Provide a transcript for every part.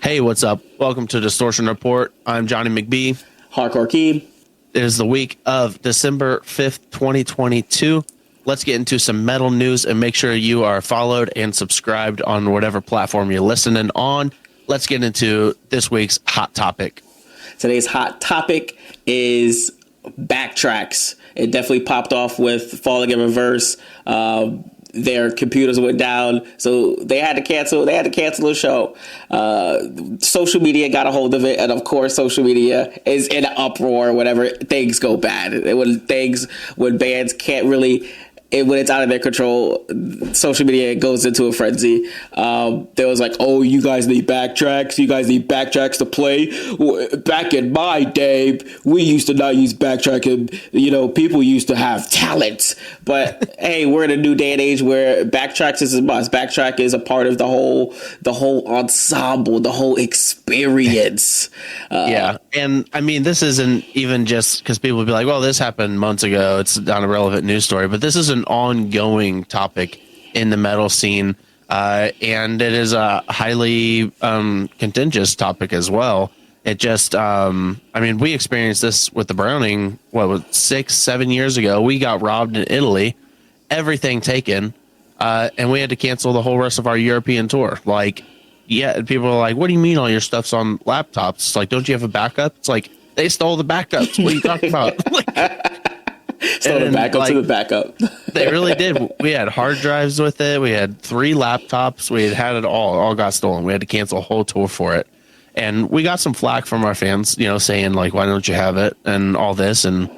Hey, what's up? Welcome to Distortion Report. I'm Johnny McBee. Hardcore KEEM. It is the week of December 5th, 2022. Let's get into some metal news and make sure you are followed and subscribed on whatever platform you're listening on. Let's get into this week's hot topic. Today's hot topic is Backtracks. It definitely popped off with Falling in Reverse. Their computers went down, so they had to cancel. They had to cancel the show. Social media got a hold of it, and of course, social media is in an uproar whenever things go bad. When bands can't really, when it's out of their control, social media goes into a frenzy. There was like, oh, you guys need Backtracks. You guys need Backtracks to play. Back in my day, we used to not use Backtrack, and people used to have talents. But hey, we're in a new day and age where Backtracks is a must. Backtrack is a part of the whole ensemble, the whole experience. Yeah, and I mean, this isn't even just because people will be like, well, this happened months ago. It's not a relevant news story, but this is an ongoing topic in the metal scene, and it is a highly contentious topic as well. It just, we experienced this with the Browning, 6-7 years ago. We got robbed in Italy, everything taken, and we had to cancel the whole rest of our European tour. Like, yeah, people are like, what do you mean all your stuff's on laptops? It's like, don't you have a backup? It's like, they stole the backups. What are you talking about? Stole the backup to the backup. They really did. We had hard drives with it. We had 3 laptops. We had it all. It all got stolen. We had to cancel a whole tour for it. And we got some flack from our fans, saying like, why don't you have it and all this. And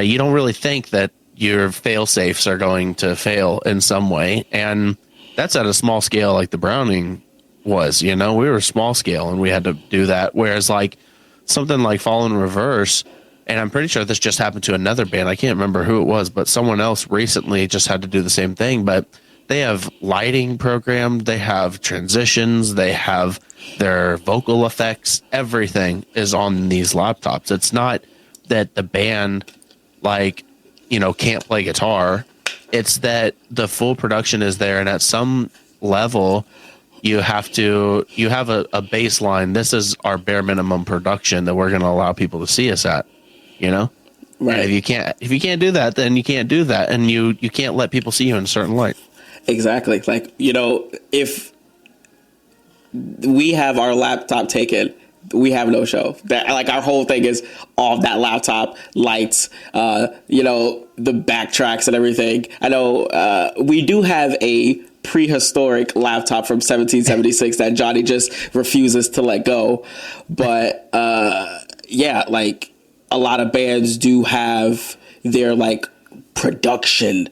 you don't really think that your fail safes are going to fail in some way. And that's at a small scale like the Browning was. We were small scale and we had to do that. Whereas like something like Fall in Reverse, and I'm pretty sure this just happened to another band. I can't remember who it was, but someone else recently just had to do the same thing. But they have lighting programmed. They have transitions. They have their vocal effects. Everything is on these laptops. It's not that the band, can't play guitar. It's that the full production is there. And at some level, you have a baseline. This is our bare minimum production that we're going to allow people to see us at. Right. And if you can't do that, then you can't do that, and you can't let people see you in a certain light. Exactly. Like, if we have our laptop taken, we have no show. That our whole thing is off that laptop, lights, the backtracks and everything. I know we do have a prehistoric laptop from 1776 that Johnny just refuses to let go. But a lot of bands do have their production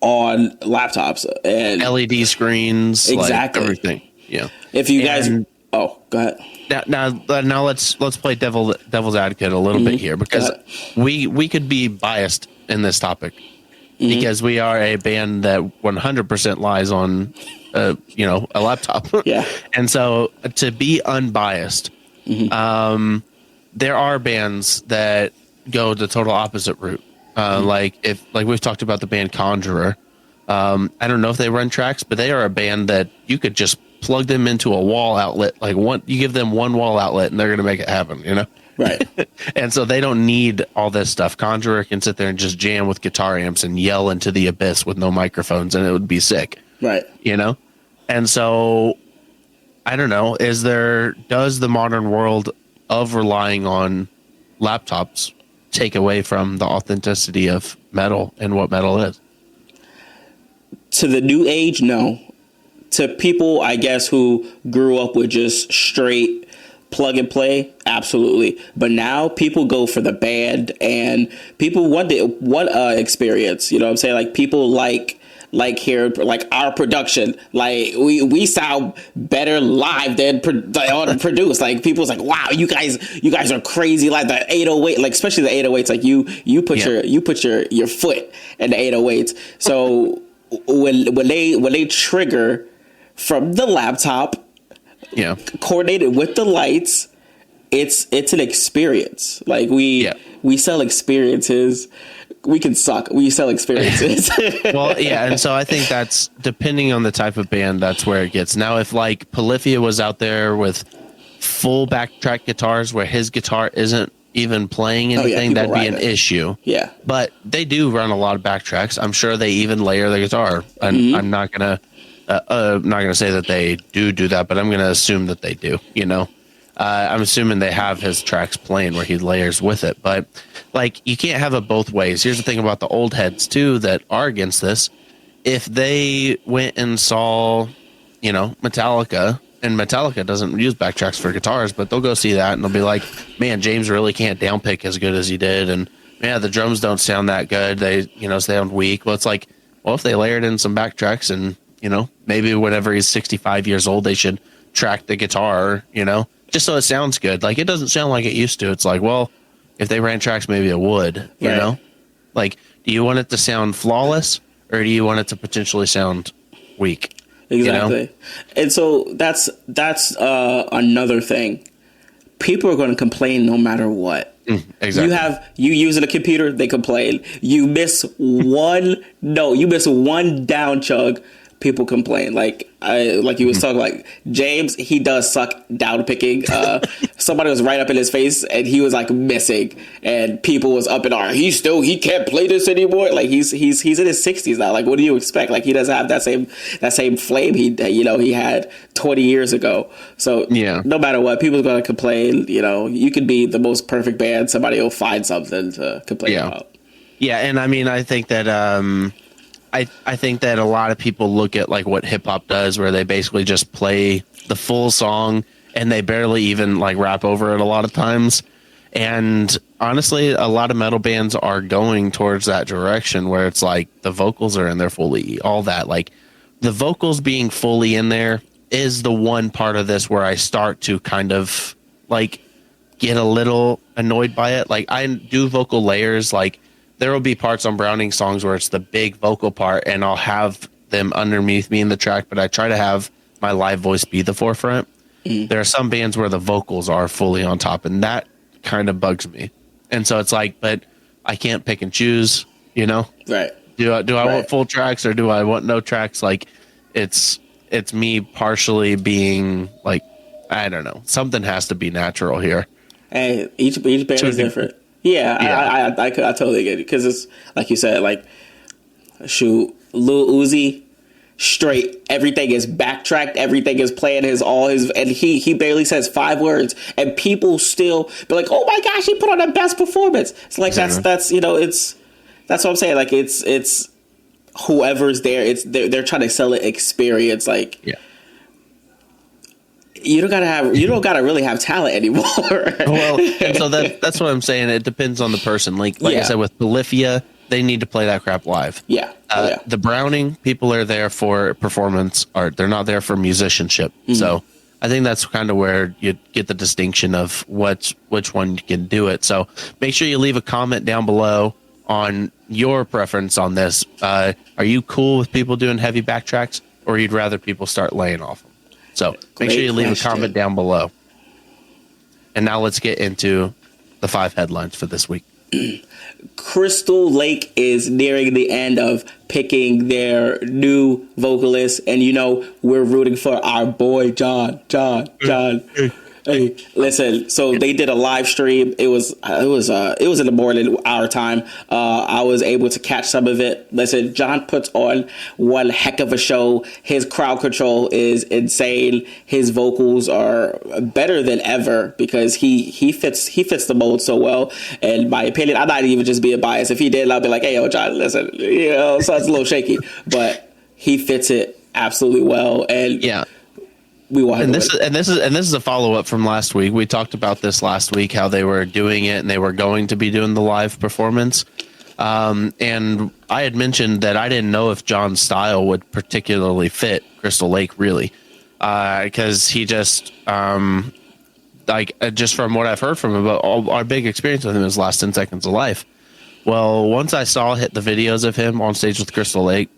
on laptops and LED screens, exactly, everything. Yeah. If you guys, go ahead. Now let's play devil's advocate a little bit here, because we could be biased in this topic because we are a band that 100% lies on a laptop. Yeah. And so to be unbiased, there are bands that go the total opposite route. Like we've talked about the band Conjurer. I don't know if they run tracks, but they are a band that you could just plug them into a wall outlet. You give them one wall outlet and they're going to make it happen, Right. And so they don't need all this stuff. Conjurer can sit there and just jam with guitar amps and yell into the abyss with no microphones, and it would be sick. Right. And so I don't know, does the modern world of relying on laptops take away from the authenticity of metal and what metal is? To the new age, no. To people, I guess, who grew up with just straight plug and play, absolutely. But now people go for the band, and people want experience. You know what I'm saying? People like our production, we sound better live than produced. People's wow, you guys are crazy. The 808, especially the 808s, you put your foot in the 808s. So when they trigger from the laptop, coordinated with the lights, it's an experience. We sell experiences. suck. We sell experiences. Well, yeah, and so I think that's depending on the type of band, that's where it gets. Now, if like Polyphia was out there with full backtrack guitars where his guitar isn't even playing anything, that'd be an issue. Yeah, but they do run a lot of backtracks. I'm sure they even layer the guitar. I'm not gonna say that they do that, but I'm gonna assume that they do. You know. I'm assuming they have his tracks playing where he layers with it, but like you can't have it both ways. Here's the thing about the old heads too that are against this. If they went and saw, you know, Metallica, and Metallica doesn't use backtracks for guitars, but they'll go see that and they'll be like, man, James really can't downpick as good as he did. And yeah, the drums don't sound that good. They, you know, sound weak. Well, it's like, well, if they layered in some backtracks and, you know, maybe whenever he's 65 years old, they should track the guitar, you know, just so it sounds good. Like, it doesn't sound like it used to. It's like, well, if they ran tracks, maybe it would, you know? Like, do you want it to sound flawless or do you want it to potentially sound weak? Exactly. You know? And so that's another thing. People are going to complain no matter what. Exactly. You using a computer, they complain. You miss one note, you miss one down chug, people complain. Like you was talking, like James, he does suck down picking. Somebody was right up in his face and he was like missing, and people was up in arms. He can't play this anymore. Like he's in his 60s now. Like, what do you expect? Like, he doesn't have that same flame he had 20 years ago. So yeah, no matter what, people's gonna complain. You know, you could be the most perfect band, somebody will find something to complain about. Yeah, and I mean, I think that I think that a lot of people look at like what hip hop does, where they basically just play the full song and they barely even like rap over it a lot of times. And honestly, a lot of metal bands are going towards that direction where it's like the vocals are in there fully, all that. Like the vocals being fully in there is the one part of this where I start to kind of like get a little annoyed by it. Like, I do vocal layers, like there will be parts on Browning songs where it's the big vocal part and I'll have them underneath me in the track, but I try to have my live voice be the forefront. There are some bands where the vocals are fully on top, and that kind of bugs me. And so it's like, but I can't pick and choose, you know? Right. Do I want full tracks or do I want no tracks? Like, it's me partially being like, I don't know. Something has to be natural here. Hey, each band is different. Yeah. I totally get it, because it's like you said, like, shoot, Lil Uzi, straight, everything is backtracked, everything is playing and he barely says 5 words, and people still be like, oh my gosh, he put on the best performance. It's like, that's you know, that's what I'm saying. Like, it's whoever's there, they're trying to sell an experience. Like, you don't gotta really have talent anymore. Well, and so that's what I'm saying. It depends on the person. Like I said, with Polyphia, they need to play that crap live. The Browning, people are there for performance art. They're not there for musicianship. So I think that's kind of where you get the distinction of which one you can do it. So make sure you leave a comment down below on your preference on this. Are you cool with people doing heavy backtracks, or you'd rather people start laying off them? So make sure you leave a comment down below. And now let's get into the 5 headlines for this week. Crystal Lake is nearing the end of picking their new vocalist, and you know we're rooting for our boy John. Hey, listen. So they did a live stream. It was in the morning, our time. I was able to catch some of it. Listen, John puts on one heck of a show. His crowd control is insane. His vocals are better than ever because he fits the mold so well. In my opinion, I'm not even just being biased. If he did, I'll be like, hey, yo, John, listen, you know, so it's a little shaky, but he fits it absolutely well. And this is a follow-up from last week. We talked about this last week, how they were doing it and they were going to be doing the live performance. And I had mentioned that I didn't know if John's style would particularly fit Crystal Lake, really, because he just just from what I've heard from him, about our big experience with him is last 10 seconds of life. Well, once I saw the videos of him on stage with Crystal Lake,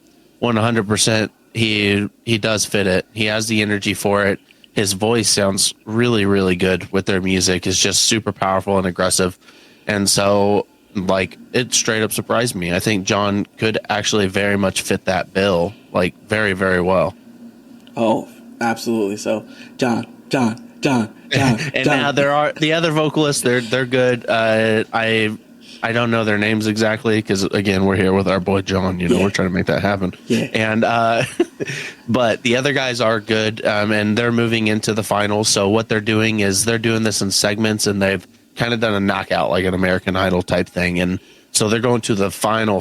100%. He does fit it. He has the energy for it. His voice sounds really, really good with their music. It's just super powerful and aggressive. And so like it straight up surprised me. I think John could actually very much fit that bill, like very, very well. Oh, absolutely. So John. And now there are the other vocalists. They're good. I don't know their names exactly because again we're here with our boy John. We're trying to make that happen. Yeah. And but the other guys are good, and they're moving into the finals. So what they're doing is they're doing this in segments, and they've kind of done a knockout like an American Idol type thing. And so they're going to the final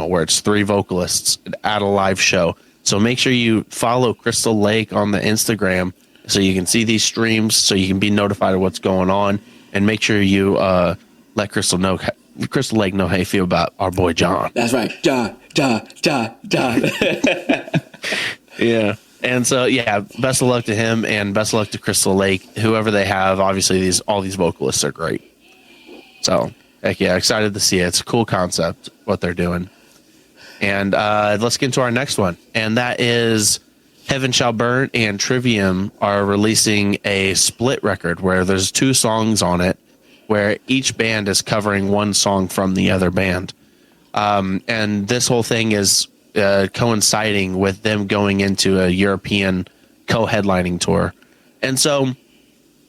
where it's 3 vocalists at a live show. So make sure you follow Crystal Lake on the Instagram so you can see these streams, so you can be notified of what's going on, and make sure you let Crystal Lake know how you feel about our boy John. That's right, John. Yeah. And so, best of luck to him and best of luck to Crystal Lake, whoever they have. Obviously, all these vocalists are great. So, heck yeah, excited to see it. It's a cool concept, what they're doing. And let's get into our next one. And that is Heaven Shall Burn and Trivium are releasing a split record where there's 2 songs on it, where each band is covering one song from the other band. And this whole thing is coinciding with them going into a European co-headlining tour. And so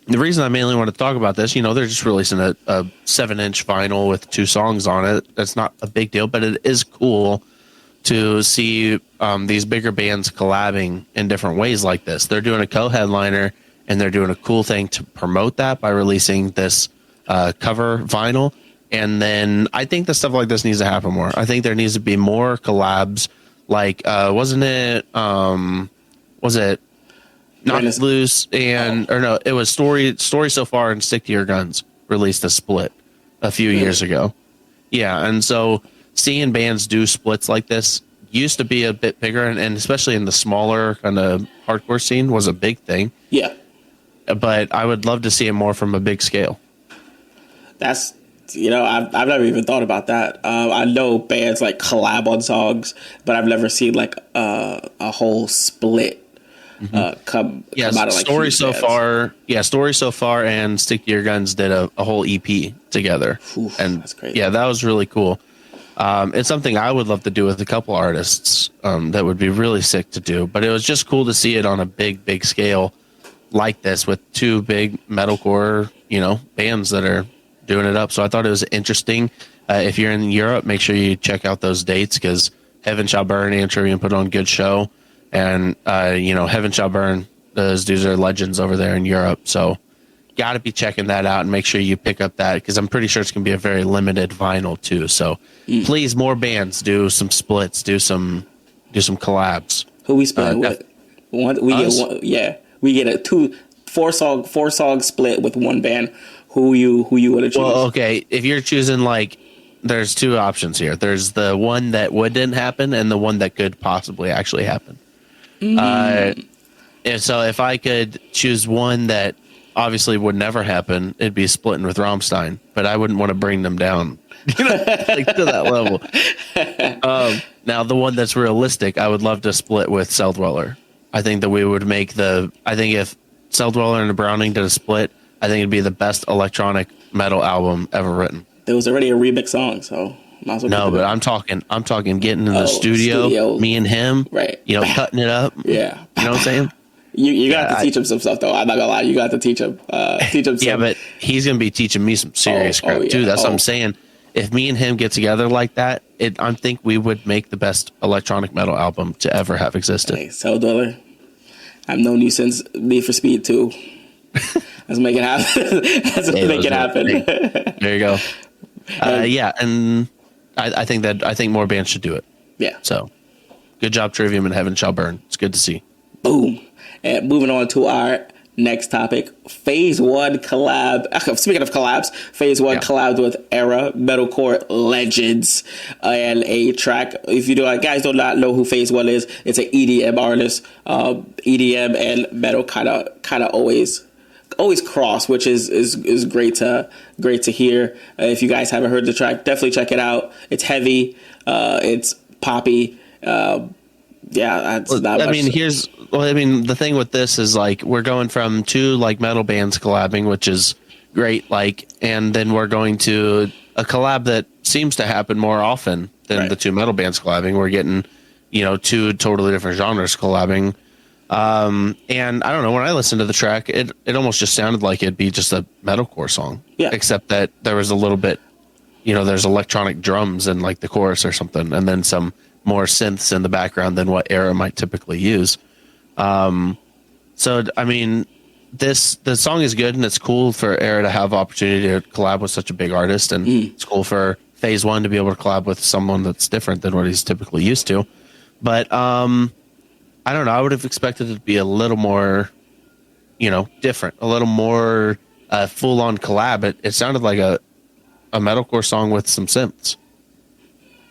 the reason I mainly want to talk about this, they're just releasing a 7-inch vinyl with 2 songs on it. That's not a big deal, but it is cool to see these bigger bands collabing in different ways like this. They're doing a co-headliner, and they're doing a cool thing to promote that by releasing this cover vinyl. And then I think the stuff like this needs to happen more. I think there needs to be more collabs. Like, was it Not Loose it was Story So Far and Stick to Your Guns released a split a few years ago. Yeah, and so seeing bands do splits like this used to be a bit bigger, and especially in the smaller kind of hardcore scene was a big thing. Yeah. But I would love to see it more from a big scale. That's, I've never even thought about that. I know bands like collab on songs, but I've never seen like a whole split come out of like Story So Far. Yeah, Story So Far and Stick to Your Guns did a whole EP together. Oof, and that's crazy. Yeah, that was really cool. It's something I would love to do with a couple artists. That would be really sick to do. But it was just cool to see it on a big scale like this with 2 big metalcore, bands that are doing it up. So I thought it was interesting. If you're in Europe, make sure you check out those dates because Heaven Shall Burn and Trivium put on a good show. And, Heaven Shall Burn, those dudes are legends over there in Europe. So got to be checking that out and make sure you pick up that because I'm pretty sure it's going to be a very limited vinyl too. So please, more bands, do some splits, do some collabs. Who we split with? We get a 4 song split with one band. Who you want to choose? Well, okay, if you're choosing there's 2 options here. There's the one that wouldn't happen and the one that could possibly actually happen. So if I could choose one that obviously would never happen, it'd be splitting with Rammstein, but I wouldn't want to bring them down to that level. Now, the one that's realistic, I would love to split with Cell Dweller. I think that we would make if Cell Dweller and the Browning did a split, I think it'd be the best electronic metal album ever written. There was already a remix song, so might as well. No, but I'm talking getting in the studio, me and him, right? Cutting it up. Yeah, you know what I'm saying. You got to teach him some stuff, though. I'm not gonna lie, you got to teach him. Some. Yeah, but he's gonna be teaching me some serious crap too. That's what I'm saying. If me and him get together like that, I think we would make the best electronic metal album to ever have existed. Hey, Cell Dweller, I've known you since Need for Speed 2. Let's make it happen. Make it happen. There you go. And I think more bands should do it. Yeah. So, good job, Trivium and Heaven Shall Burn. It's good to see. Boom. And moving on to our next topic, Phase 1 collab. Speaking of collabs, Phase 1 collabed with Erra, metalcore legends, and a track. If you guys do not know who Phase 1 is, it's an EDM artist. EDM and metal kind of always cross, which is great to hear. If you guys haven't heard the track, definitely check it out. It's heavy, it's poppy. The thing with this is we're going from 2 metal bands collabing, which is great. And then we're going to a collab that seems to happen more often than the two metal bands collabing. We're getting, two totally different genres collabing. And I don't know, when I listened to the track, it almost just sounded like it'd be just a metalcore song. Yeah. Except that there was a little bit, there's electronic drums in like the chorus or something, and then some more synths in the background than what Erra might typically use. So, I mean, the song is good, and it's cool for Erra to have opportunity to collab with such a big artist, and it's cool for Phase One to be able to collab with someone that's different than what he's typically used to. But I don't know. I would have expected it to be a little more, different, a little more full-on collab. It sounded like a metalcore song with some synths.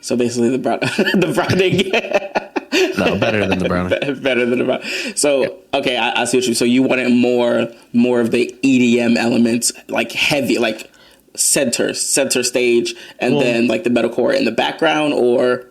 So basically, the browning. No, better than the browning. Better than the browning. So okay, I see what you. So you wanted more of the EDM elements, like heavy, like center stage, and then like the metalcore in the background, or.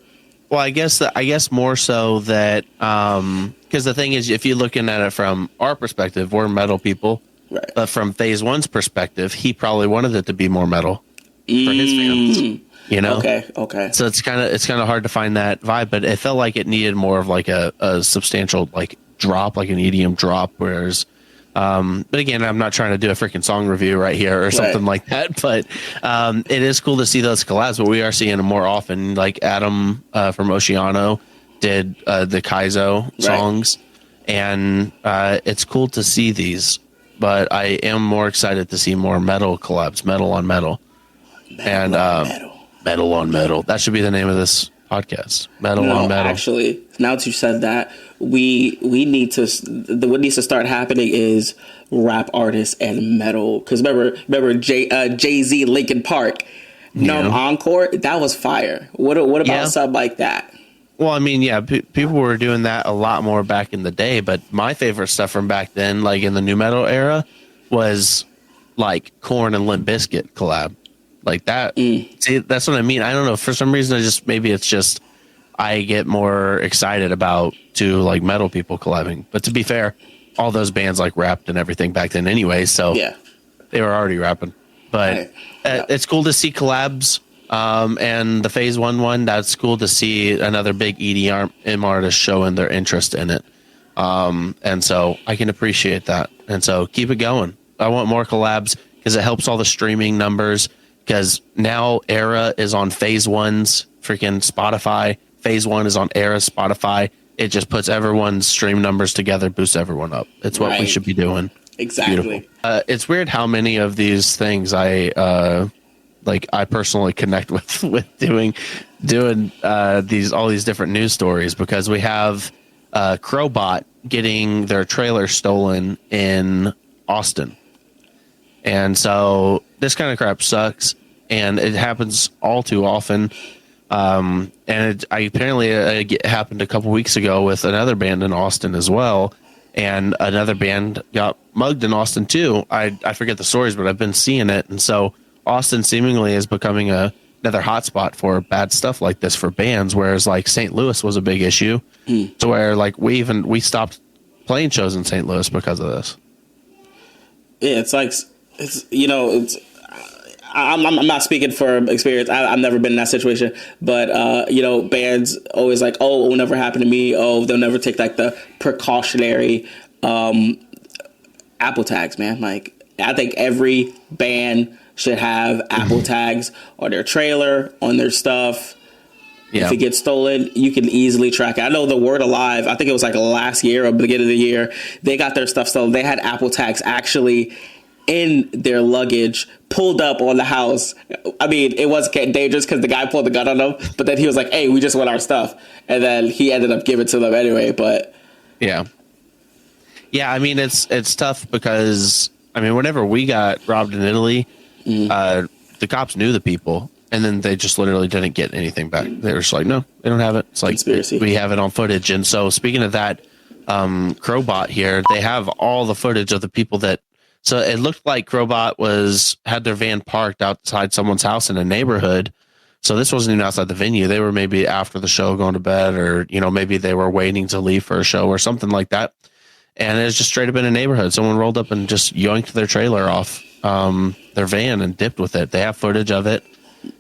Well, I guess more so that because the thing is, if you're looking at it from our perspective, we're metal people. Right. But from Phase One's perspective, he probably wanted it to be more metal for his fans. Okay. So it's kind of hard to find that vibe, but it felt like it needed more of like a substantial like drop, like an EDM drop. Whereas, but again, I'm not trying to do a freaking song review right here or something like that. But it is cool to see those collabs, but we are seeing them more often. Like Adam from Oceano did the Kaizo songs, and it's cool to see these. But I am more excited to see more metal collabs, metal on metal. Metal on metal. That should be the name of this podcast. Metal on metal. Actually, now that you said that, we need to. What needs to start happening is rap artists and metal. Because remember Jay-Z Linkin Park, Numb Encore. That was fire. What about something like that? Well, I mean, people were doing that a lot more back in the day. But my favorite stuff from back then, like in the new metal era, was like Korn and Limp Bizkit collab. Like that. See, that's what I mean. I don't know. For some reason, I get more excited about two like metal people collabing. But to be fair, all those bands like rapped and everything back then anyway. So they were already rapping. But it's cool to see collabs. And the Phase One, that's cool to see another big EDM artist showing their interest in it. And so I can appreciate that. And so keep it going. I want more collabs because it helps all the streaming numbers. Because now Erra is on Phase One's freaking Spotify. Phase One is on Erra's Spotify. It just puts everyone's stream numbers together, boosts everyone up. It's what we should be doing. Exactly. It's weird how many of these things I personally connect with doing all these different news stories, because we have Crobot getting their trailer stolen in Austin. And so this kind of crap sucks, and it happens all too often. And it happened a couple weeks ago with another band in Austin as well. And another band got mugged in Austin too. I forget the stories, but I've been seeing it. And so Austin seemingly is becoming another hotspot for bad stuff like this for bands. Whereas like St. Louis was a big issue to where like we stopped playing shows in St. Louis because of this. Yeah, it's like. I'm not speaking from experience. I've never been in that situation, but bands always like, oh, it will never happen to me. Oh, they'll never take like the precautionary Apple tags, man. Like, I think every band should have Apple tags on their trailer, on their stuff. Yeah. If it gets stolen, you can easily track it. I know the Word Alive, I think it was like last year or beginning of the year, they got their stuff stolen. They had Apple tags actually in their luggage, pulled up on the house. I mean, it was dangerous because the guy pulled the gun on them, but then he was like, hey, we just want our stuff. And then he ended up giving it to them anyway, but... Yeah, I mean, it's tough because, I mean, whenever we got robbed in Italy, the cops knew the people, and then they just literally didn't get anything back. They were just like, no, they don't have it. It's like, conspiracy. We have it on footage. And so speaking of that, Crobot here, they have all the footage of the people that... So it looked like Crobot had their van parked outside someone's house in a neighborhood. So this wasn't even outside the venue. They were maybe after the show going to bed, or, maybe they were waiting to leave for a show or something like that. And it was just straight up in a neighborhood. Someone rolled up and just yoinked their trailer off their van and dipped with it. They have footage of it.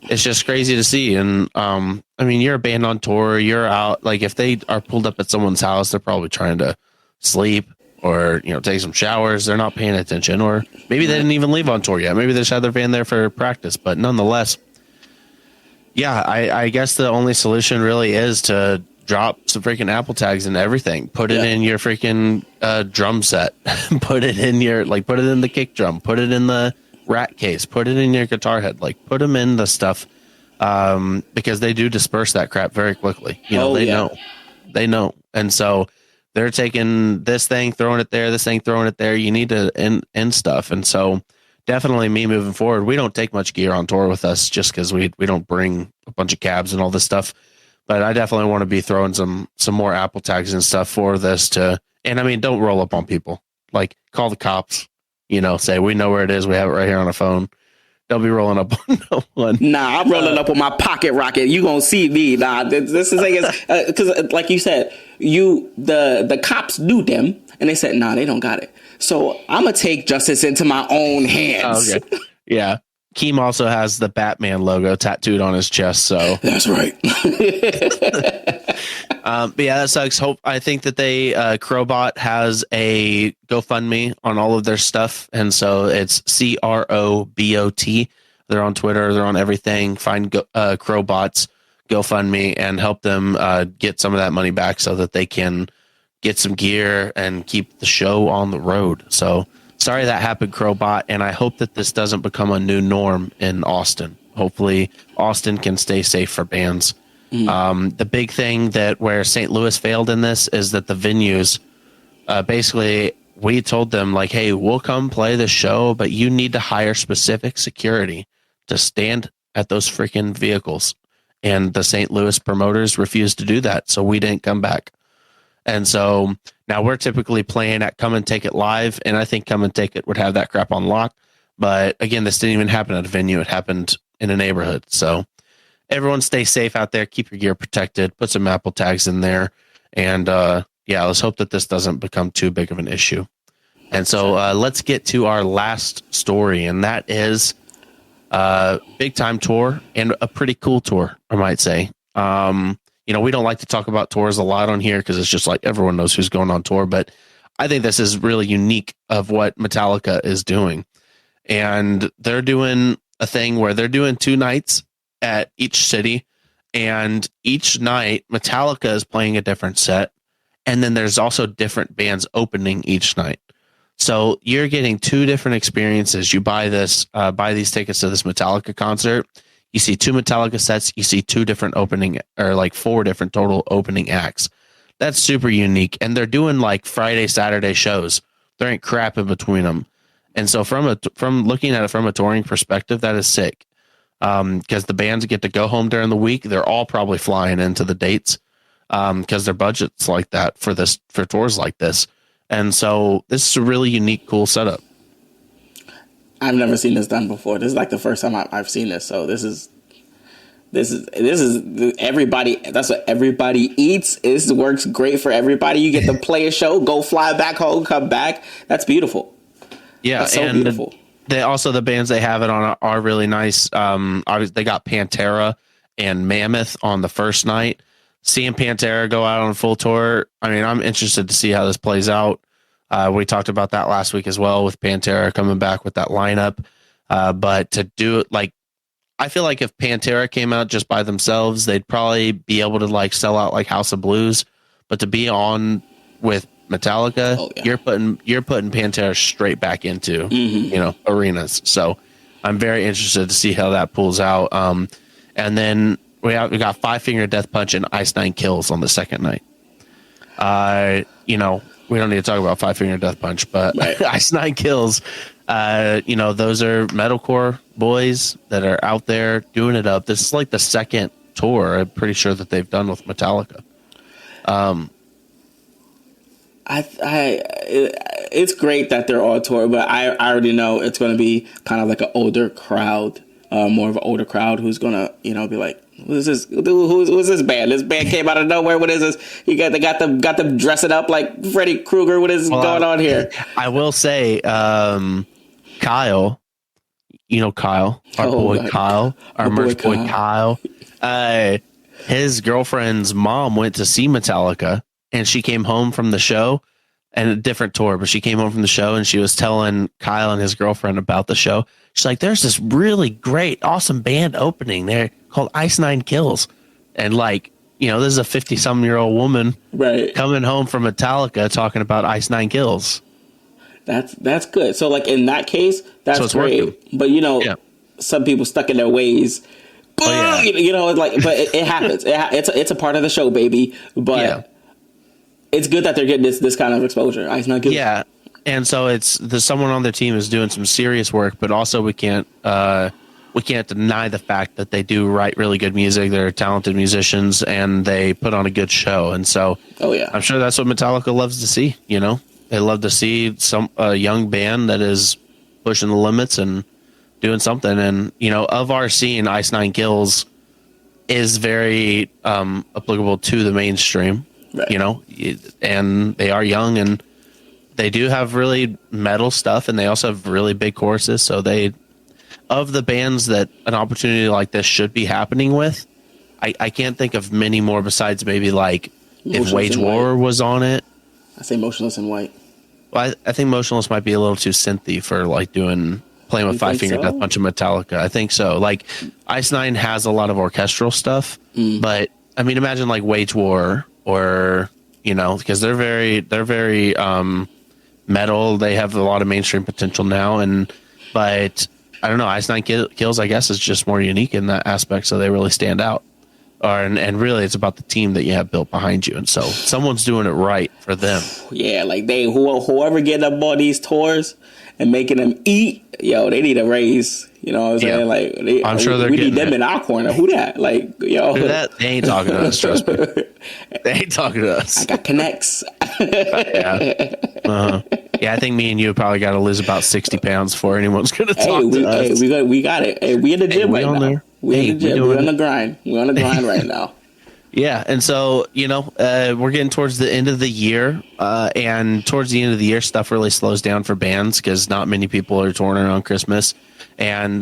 it's just crazy to see. And I mean, you're a band on tour, you're out. Like if they are pulled up at someone's house, they're probably trying to sleep or take some showers. They're not paying attention, or maybe they didn't even leave on tour yet. Maybe they just had their van there for practice. But nonetheless, yeah, I guess the only solution really is to drop some freaking Apple tags and everything. Put it in your freaking drum set. Put it in put it in the kick drum. Put it in the rack case. Put it in your guitar head. Like put them in the stuff because they do disperse that crap very quickly. They know. And so they're taking this thing, throwing it there, this thing, throwing it there. You need to end stuff. And so definitely me moving forward, we don't take much gear on tour with us just because we don't bring a bunch of cabs and all this stuff. But I definitely want to be throwing some more Apple tags and stuff for this and I mean, don't roll up on people. Like call the cops, say we know where it is. We have it right here on a phone. Don't be rolling up on no one. Nah, I'm rolling up on my pocket rocket. You gonna see me. Nah, this is because like you said, the cops knew them and they said, nah, they don't got it. So I'm gonna take justice into my own hands. Okay. Yeah. KEEM also has the Batman logo tattooed on his chest. So that's right. But yeah, that sucks. I think that Crobot has a GoFundMe on all of their stuff. And so it's CROBOT. They're on Twitter. They're on everything. Find Crobot's GoFundMe and help them get some of that money back so that they can get some gear and keep the show on the road. So sorry that happened, Crobot. And I hope that this doesn't become a new norm in Austin. Hopefully Austin can stay safe for bands. The big thing where St. Louis failed in this is that the venues, basically we told them like, hey, we'll come play the show, but you need to hire specific security to stand at those freaking vehicles. And the St. Louis promoters refused to do that. So we didn't come back. And so now we're typically playing at Come and Take It Live. And I think Come and Take It would have that crap on lock. But again, this didn't even happen at a venue. It happened in a neighborhood. So everyone stay safe out there. Keep your gear protected. Put some Apple tags in there. And let's hope that this doesn't become too big of an issue. And so let's get to our last story. And that is a big time tour and a pretty cool tour, I might say. We don't like to talk about tours a lot on here because it's just like everyone knows who's going on tour. But I think this is really unique of what Metallica is doing. And they're doing a thing where they're doing 2 nights at each city, and each night Metallica is playing a different set, and then there's also different bands opening each night. So you're getting 2 different experiences. You buy these tickets to this Metallica concert. You see 2 Metallica sets. You see 2 different opening, or like 4 different total opening acts. That's super unique, and they're doing like Friday, Saturday shows. There ain't crap in between them, and so from looking at it from a touring perspective, that is sick. Because the bands get to go home during the week. They're all probably flying into the dates because their budget's like that for tours like this. And so this is a really unique, cool setup. I've never seen this done before. This is like the first time I've seen this. So this is everybody. That's what everybody eats. This works great for everybody. You get to play a show, go fly back home, come back. That's beautiful. Yeah, that's so beautiful. The bands they have it on are really nice. Obviously they got Pantera and Mammoth on the first night. Seeing Pantera go out on full tour, I mean, I'm interested to see how this plays out. We talked about that last week as well with Pantera coming back with that lineup. But to do it, like, I feel like if Pantera came out just by themselves, they'd probably be able to like sell out like House of Blues. But to be on with Metallica, you're putting Pantera straight back into arenas. So I'm very interested to see how that pulls out. And then we got Five Finger Death Punch and Ice Nine Kills on the second night. We don't need to talk about Five Finger Death Punch, but right. Ice Nine Kills. Those are metalcore boys that are out there doing it up. This is like the second tour I'm pretty sure that they've done with Metallica. It's great that they're on tour, but I already know it's going to be kind of like an older crowd, more of an older crowd who's going to, be like, who's this? Who's this band? This band came out of nowhere. What is this? They got them dressing up like Freddy Krueger. What is going on here? I will say, Kyle, Kyle, our boy Kyle, our merch boy Kyle. His girlfriend's mom went to see Metallica, and she came home from the show, and a different tour, but she came home from the show, and she was telling Kyle and his girlfriend about the show. She's like, there's this really great, awesome band opening there called Ice Nine Kills. And like, this is a 50-some-year-old woman coming home from Metallica talking about Ice Nine Kills. That's good. So like in that case, that's great. Working. But some people stuck in their ways. But it happens. It's a part of the show, baby. But it's good that they're getting this kind of exposure. Ice Nine Kills. Yeah. And so there's someone on their team is doing some serious work, but also we can't deny the fact that they do write really good music. They're talented musicians, and they put on a good show. And so, I'm sure that's what Metallica loves to see. They love to see a young band that is pushing the limits and doing something. And of our scene, Ice Nine Kills is very applicable to the mainstream. Right. And they are young, and they do have really metal stuff, and they also have really big choruses. So of the bands that an opportunity like this should be happening with, I can't think of many more besides maybe like if Wage War was on it. I say Motionless in White. Well, I think Motionless might be a little too synthy for like playing with Five Finger Death Punch and Metallica. I think so. Like Ice Nine has a lot of orchestral stuff, but I mean, imagine like Wage War or because they're very metal. They have a lot of mainstream potential now, but I don't know. Ice Nine Kills, I guess, is just more unique in that aspect, so they really stand out. And really, it's about the team that you have built behind you, and so someone's doing it right for them. Yeah, like whoever getting up on these tours and making them eat, they need a raise. You know what I'm saying? Like, I'm sure we need them in our corner. Who that? Like, Who that? They ain't talking to us. Trust me. They ain't talking to us. I got connects. Yeah, I think me and you probably got to lose about 60 pounds before anyone's going to talk to us. We got it. Hey, we in the gym right now. We in the gym. We're on the grind. We're on the grind right now. Yeah, and so, we're getting towards the end of the year, and towards the end of the year, stuff really slows down for bands because not many people are touring around Christmas. And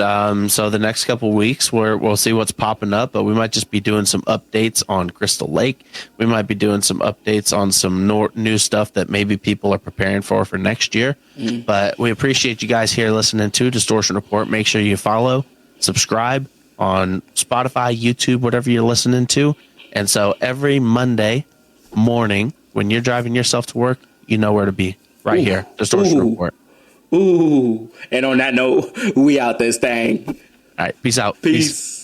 so the next couple of weeks, we'll see what's popping up, but we might just be doing some updates on Crystal Lake. We might be doing some updates on some new stuff that maybe people are preparing for next year. But we appreciate you guys here listening to Distortion Report. Make sure you follow, subscribe on Spotify, YouTube, whatever you're listening to. And so every Monday morning, when you're driving yourself to work, you know where to be. Right here, Distortion Report. Ooh. And on that note, we out this thing. All right. Peace out. Peace.